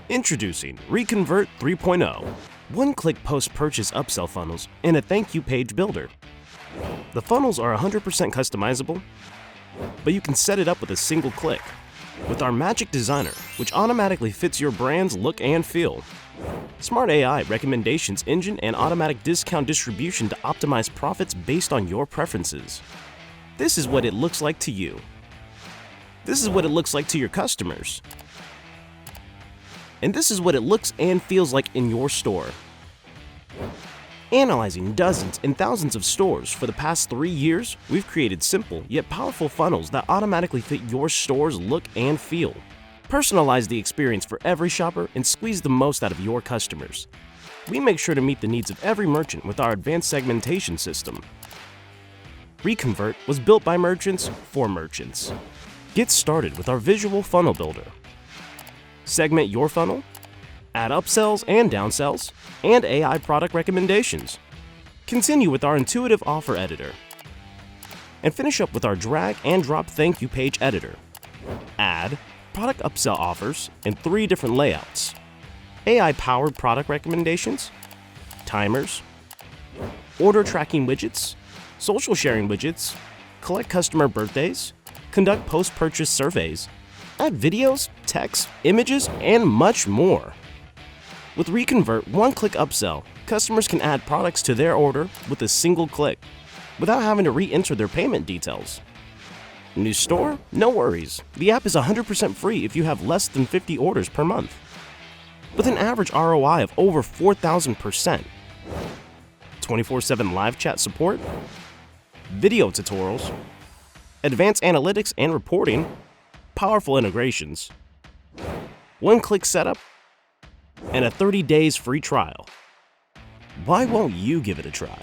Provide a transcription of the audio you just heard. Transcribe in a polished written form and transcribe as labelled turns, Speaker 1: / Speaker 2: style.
Speaker 1: Introducing ReConvert 3.0, one-click post-purchase upsell funnels and a thank you page builder. The funnels are 100% customizable, but you can set it up with a single click with our Magic Designer, which automatically fits your brand's look and feel. Smart AI recommendations engine and automatic discount distribution to optimize profits based on your preferences. This is what it looks like to you. This is what it looks like to your customers. And this is what it looks and feels like in your store. Analyzing dozens and thousands of stores for the past 3 years, we've created simple yet powerful funnels that automatically fit your store's look and feel. Personalize the experience for every shopper and squeeze the most out of your customers. We make sure to meet the needs of every merchant with our advanced segmentation system. ReConvert was built by merchants for merchants. Get started with our visual funnel builder. Segment your funnel, add upsells and downsells, and AI product recommendations. Continue with our intuitive offer editor. And finish up with our drag and drop thank you page editor. Add product upsell offers in 3 different layouts: AI-powered product recommendations, timers, order tracking widgets, social sharing widgets, collect customer birthdays, conduct post-purchase surveys, add videos, text, images, and much more. With ReConvert one-click upsell, customers can add products to their order with a single click without having to re-enter their payment details. New store? No worries. The app is 100% free if you have less than 50 orders per month. With an average ROI of over 4,000%. 24/7 live chat support, video tutorials, advanced analytics and reporting, powerful integrations, one-click setup, and a 30 days free trial. Why won't you give it a try?